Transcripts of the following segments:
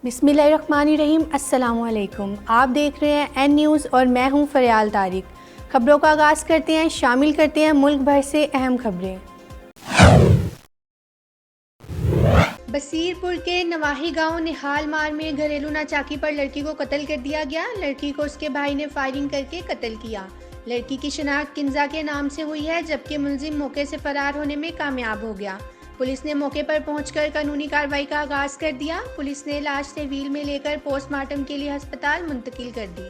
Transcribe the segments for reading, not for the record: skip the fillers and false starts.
बिस्मिल्लाहिर्रहमानिर्रहीम। अस्सलामुअलैकुम। आप देख रहे हैं एन न्यूज़ और मैं हूं फ़रियाल तारिक। खबरों का आगाज़ करते हैं, शामिल करते हैं मुल्क भर से अहम खबरें। बसीरपुर के नवाही गांव निहाल मार में घरेलू नाचाकी पर लड़की को कत्ल कर दिया गया। लड़की को उसके भाई ने फायरिंग करके कत्ल किया। लड़की की शिनाख्त किंजा के नाम से हुई है, जबकि मुलजिम मौके से फरार होने में कामयाब हो गया। पुलिस ने मौके पर पहुंचकर कानूनी कार्रवाई का आगाज कर दिया। पुलिस ने लाश से व्हील में लेकर पोस्टमार्टम के लिए अस्पताल मुंतकिल कर दी।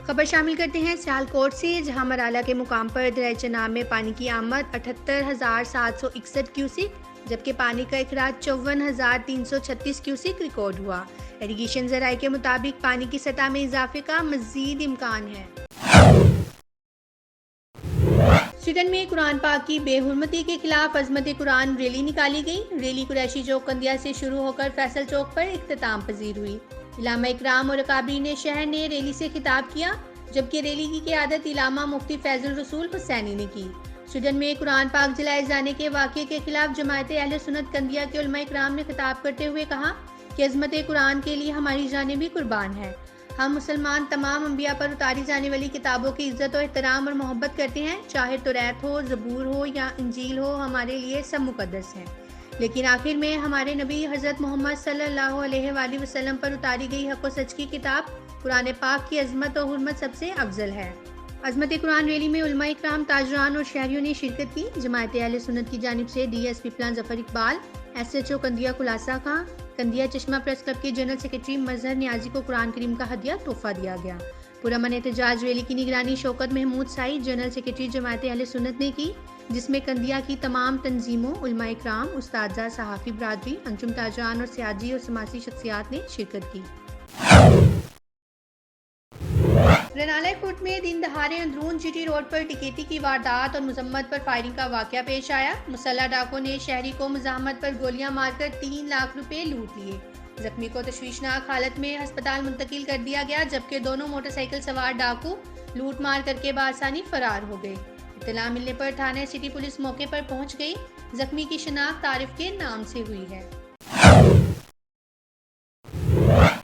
खबर शामिल करते हैं सियालकोट से, जहां मराला के मुकाम पर दरिया चनाब में पानी की आमद 78,761 क्यूसिक, जबकि पानी का इखराज 54,336 क्यूसिक रिकॉर्ड हुआ। इरिगेशन ज़राए के मुताबिक पानी की सतह में इजाफे का मजीद इम्कान है। स्वीडन में कुरान पाक की बेहुरमती के खिलाफ अजमत कुरान रैली निकाली गई। रैली कुरैशी चौक कंदिया से शुरू होकर फैसल चौक पर इख्तिताम पजीर हुई। इलामा इकराम और अकाबरी ने शहर ने रैली से खिताब किया, जबकि रैली की क़ियादत इलामा मुफ्ती फैजुल रसूल हुसैनी ने की। स्वीडन में कुरान पाक जलाए जाने के वाक़े के खिलाफ जमात अहले सुन्नत कंदिया के उलमा इकराम ने खिताब करते हुए कहा कि अजमत कुरान के लिए हमारी जानें भी कुर्बान है। हम मुसलमान तमाम अंबिया पर उतारी जाने वाली किताबों की इज्जत और एहतराम और मोहब्बत करते हैं। चाहे तौरात हो, ज़बूर हो या इंजील हो, हमारे लिए सब मुकद्दस है। लेकिन आखिर में हमारे नबी हज़रत मोहम्मद सल्लल्लाहु अलैहि वसल्लम पर उतारी गई हक़ व सच की किताब कुरान पाक की अजमत और हुर्मत सबसे अफजल है। अजमत कुरान रैली में उलमा इकराम, ताजरान और शहरियों ने शिरकत की। जमात अहले सुन्नत की जानिब से DSP plan Zafar Iqbal, SHO कंदिया खुलासा खां, कंदिया चश्मा प्रेस क्लब के जनरल सेक्रेटरी मजहर न्याजी को कुरान करीम का हदिया तोहफा दिया गया। पुरअमन एहतजाज रैली की निगरानी शौकत महमूद साई, जनरल सेक्रेटरी जमात अहले सुन्नत ने की, जिसमें कंदिया की तमाम तंजीमों, उलमा इकराम, उस्तादा, सहाफ़ी बरादरी, अंजुम ताजरान और सियासी और समाजी शख्सियात ने शिरकत की। रनाला कोट में दिन दहाड़े अंदरून GT रोड पर टिकेती की वारदात और मुजम्मत पर फायरिंग का वाकया पेश आया। मुसल्लह डाकुओं ने शहरी को मुजाहमत पर गोलियां मारकर 3 लाख रुपए लूट लिए। जख्मी को तशवीशनाक हालत में अस्पताल मुंतकिल कर दिया गया, जबकि दोनों मोटरसाइकिल सवार डाकू लूट मार करके बासानी फरार हो गए। इत्तला मिलने पर थाने सिटी पुलिस मौके पर पहुंच गई। जख्मी की शिनाख्त तारिफ के नाम से हुई है।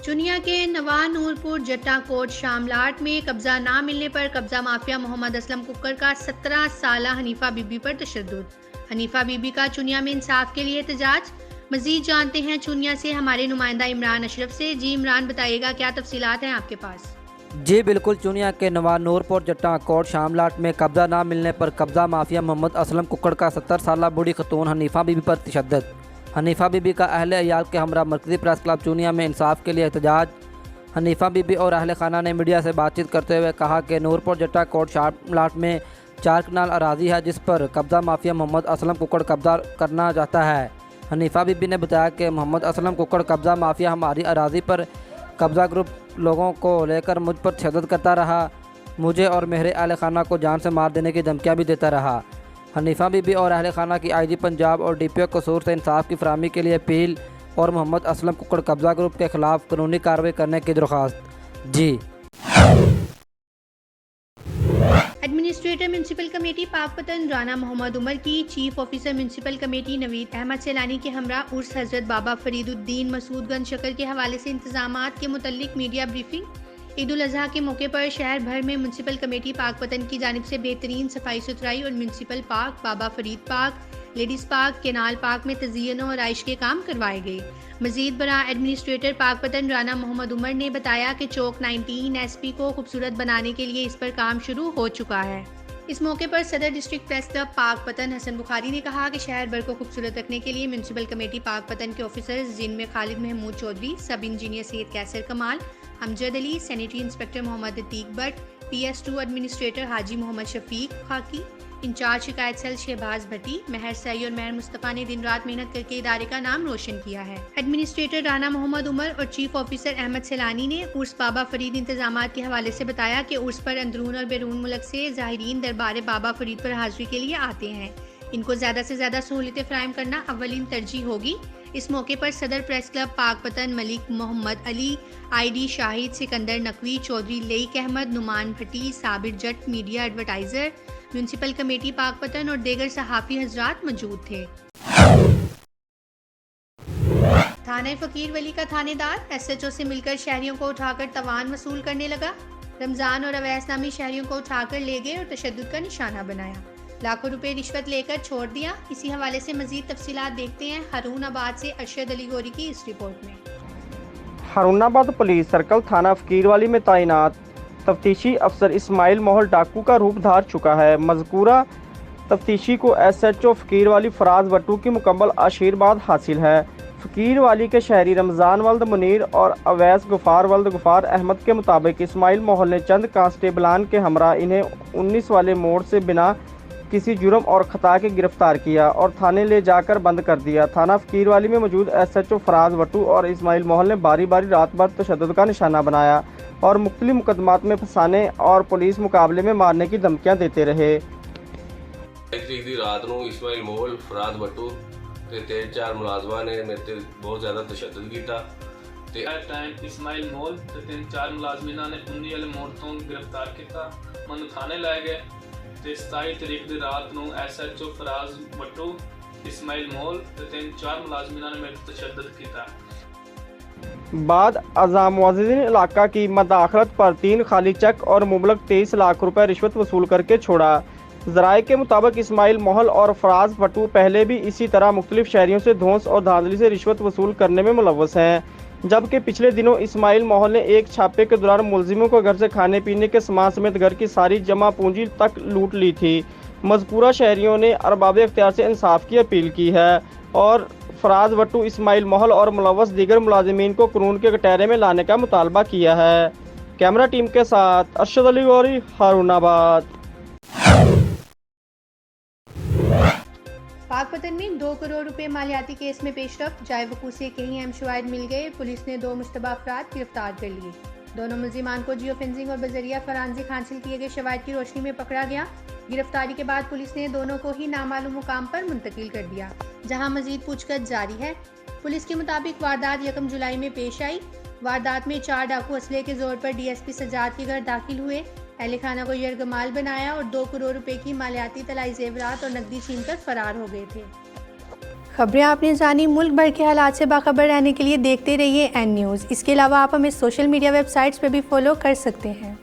चुनिया के नवा नूरपुर जट्टा कोट शामलाट में कब्जा ना मिलने पर कब्जा माफिया मोहम्मद असलम कुक्कर का 17 साला हनीफा बीबी पर तशद्दुद। हनीफा बीबी का चुनिया में इंसाफ के लिए एहतजाज। मजीद जानते हैं चुनिया से हमारे नुमाइंदा इमरान अशरफ से। जी इमरान, बताइएगा क्या तफसीलात हैं आपके पास? जी बिल्कुल, चुनिया के नवा नूरपुर जट्टा कोट शामलाट में कब्जा ना मिलने पर कब्जा माफिया मोहम्मद असलम कुक्कड़ का 70 साला बूढ़ी खतून हनीफा बीबी पर तशद्दुद। हनीफा बीबी का अहले अयाल के हमरा मरकज़ी प्रेस क्लब चुनिया में इंसाफ के लिए एहतजाज। हनीफा बीबी और अहले खाना ने मीडिया से बातचीत करते हुए कहा कि नूरपुर जट्टा कोट शामलाट में 4 कनाल अराजी है, जिस पर कब्जा माफिया मोहम्मद असलम कुक्कड़ कब्जा करना चाहता है। हनीफा बीबी ने बताया कि मोहम्मद असलम कुक्कड़ कब्जा माफिया हमारी अराजी पर कब्जा ग्रुप लोगों को लेकर मुझ पर तशद्दुद करता रहा। मुझे और मेरे अहले खाना को जान से मार देने की धमकियाँ भी देता रहा। हनीफा बीबी और अहले खाना की IG पंजाब और DPO कसूर से इंसाफ की फराहमी के लिए अपील और मोहम्मद असलम कुक्कड़ कब्जा ग्रुप के खिलाफ कानूनी कार्रवाई करने की दरख्वास्त। जी administrator municipal committee Pakpattan Rana Mohammad Umar की chief officer municipal committee Naveed Ahmed Sailani के हमरा उर्स हजरत बाबा फरीदुद्दीन मसूदगंज शक्कर के हवाले से इंतजामात के मुतल्लिक मीडिया ब्रीफिंग। ईद उल अजहा के मौके पर शहर भर में म्यूनसिपल कमेटी पाकपतन की जानिब से बेहतरीन सफाई सुथराई और municipal park, Baba Farid park, ladies park, canal park में तज़य्युन और आइश के काम करवाए गए। मजीद बरा एडमिनिस्ट्रेटर पाकपतन राना मोहम्मद उमर ने बताया कि चौक 19 SP को खूबसूरत बनाने के लिए इस पर काम शुरू हो चुका है। इस मौके पर सदर district press club Pakpattan Hasan Bukhari ने कहा कि शहर भर को खूबसूरत रखने के लिए म्यूनसिपल कमेटी पाकपतन के ऑफिसर्स, जिनमें खालिद महमूद चौधरी, सब engineer Syed Qaiser Kamal, Amjad Ali, sanitary inspector Mohammad Atiq Bhatt, PS2 administrator Haji Mohammad Shafiq Khaki, incharge शिकायत सेल शहबाज भट्टी, महर सई और महर मुस्तफ़ा ने दिन रात मेहनत करके इदारे का नाम रोशन किया है। एडमिनिस्ट्रेटर राना मोहम्मद उमर और चीफ ऑफिसर अहमद सैलानी ने उर्स बाबा फरीद इंतजामात के हवाले से बताया कि उर्स पर अंदरून और बैरून मुल्क से ज़ाहिरीन दरबार बाबा फरीद पर हाजिरी के लिए आते हैं। इनको ज़्यादा से ज़्यादा सहूलियतें फराहम करना अव्वलीन तरजीह होगी। इस मौके पर सदर press club Pakpattan Malik Mohammad Ali, ID Shahid, Sikandar Naqvi, Chaudhry Laiq Ahmed, Noman Bhatti, Sabir Jat, media advertiser, municipal committee Pakpattan और देगर सहाफ़ी हजरात मौजूद थे। थाना फकीर वली का थानेदार SHO से मिलकर शहरियों को उठाकर तवान वसूल करने लगा। रमजान और अवैस नामी शहरियों को उठाकर ले गए और तशद्दुद का निशाना बनाया। लाखों रुपए रिश्वत लेकर छोड़ दिया। इसी हवाले से मजीद तफसीलात देखते हैं हारूनाबाद से अरशद अली गोरी की इस रिपोर्ट में। हारूनाबाद पुलिस सर्कल थाना फकीरवाली में तैनात तफ्तीशी अफसर इस्माइल मोहल डाकू का रूप धार चुका है। मज़कूरा तफ्तीशी को SHO फकीरवाली फराज भट्टू की मुकम्मल आशीर्वाद हासिल है। फकीरवाली के शहरी रमज़ान वल्द मुनीर और अवैस गुफ़ार वल्द गुफ़ार अहमद के मुताबिक इस्माइल मोहल ने चंद कांस्टेबलान के हमरा इन्हें 19 वाले मोड़ से बिना किसी जुर्म और ख़ता के गिरफ्तार किया और थाने ले जाकर बंद कर दिया। थाना फकीरवाली में मौजूद SHO फराज भट्टू और इस्माइल मोहल ने बारी बारी रात भर तशद्दुद का निशाना बनाया और मुख्तलिफ मुकदमात में फंसाने और पुलिस मुकाबले में मारने की धमकियाँ देते रहे। तरीक दी रात ਨੂੰ ਇਸਮਾਈਲ ਮੋਹਲ ਫਰਾਜ਼ ਭੱਟੂ ਤੇ 3-4 ਮੁਲਾਜ਼ਮਾਂ ਨੇ ਮੇਰੇ ਤੇ ਬਹੁਤ ਜ਼ਿਆਦਾ ਤਸ਼ੱਦਦ ਕੀਤਾ ਤੇ ਟਾਈਮ ਇਸਮਾਈਲ ਮੋਹਲ ਤੇ 3-4 ਮੁਲਾਜ਼ਮਾਂ ਨੇ 19 ਵਾਲੇ ਮੋੜ ਤੋਂ ਗ੍ਰਿਫਤਾਰ ਕੀਤਾ। ਮੈਨੂੰ ਥਾਣੇ ਲੈ ਗਏ ਤੇ 27 ਤਰੀਕ ਦੀ ਰਾਤ ਨੂੰ SHO ਫਰਾਜ਼ ਭੱਟੂ ਇਸਮਾਈਲ ਮੋਹਲ ਤੇ 3-4 ਮੁਲਾਜ਼ਮਾਂ ਨੇ ਮੇਰੇ ਤੇ ਤਸ਼ੱਦਦ ਕੀਤਾ। बाद अज़ाम मुअज़्ज़िन इलाका की मदाखलत पर 3 खाली चेक और मुबलक 23 लाख रुपए रिश्वत वसूल करके छोड़ा। ज़राए के मुताबिक इस्माइल मोहल और फराज भट्टू पहले भी इसी तरह मुख्तलिफ शहरियों से धौंस और धांधली से रिश्वत वसूल करने में मुलव्वस हैं, जबकि पिछले दिनों इस्माइल मोहल ने एक छापे के दौरान मुलजिमों को घर से खाने पीने के सामान समेत घर की सारी जमा पूंजी तक लूट ली थी। मज़कूरा शहरियों ने अरबाब इख्तियार से इंसाफ की अपील की है और फराज भट्टू इस्माइल मोहल और मुलव्वस दीगर मुलाजिमीन को कानून के कटहरे में लाने का मुतालबा किया है। कैमरा टीम के साथ अरशद अली गौरी, हारूनाबाद। पाकपतन में 2 करोड़ रुपए मालियाती केस में पेशरफ, जाए वकूअ से कई अहम शवाहिद मिल गए। पुलिस ने 2 मुश्तबा अफराद गिरफ्तार कर लिए। दोनों मुल्जिमान को जियो फेंसिंग और बजरिया फरांजिक हासिल किए गए शवाहिद की रोशनी में पकड़ा गया। गिरफ्तारी के बाद पुलिस ने दोनों को ही नामालूम मुकाम पर मुंतकिल कर दिया, जहां मजीद पूछताछ जारी है। पुलिस के मुताबिक वारदात 1 जुलाई में पेश आई। वारदात में 4 डाकू असले के जोर पर DSP सजाद के घर दाखिल हुए, अहले खाना को यरगमाल बनाया और 2 करोड़ रुपए की मालियाती तलाई जेवरात और नकदी छीनकर फरार हो गए थे। खबरें आपने जानी। मुल्क भर के हालात से बाखबर रहने के लिए देखते रहिए N न्यूज़। इसके अलावा आप हमें सोशल मीडिया वेबसाइट्स पर भी फॉलो कर सकते हैं।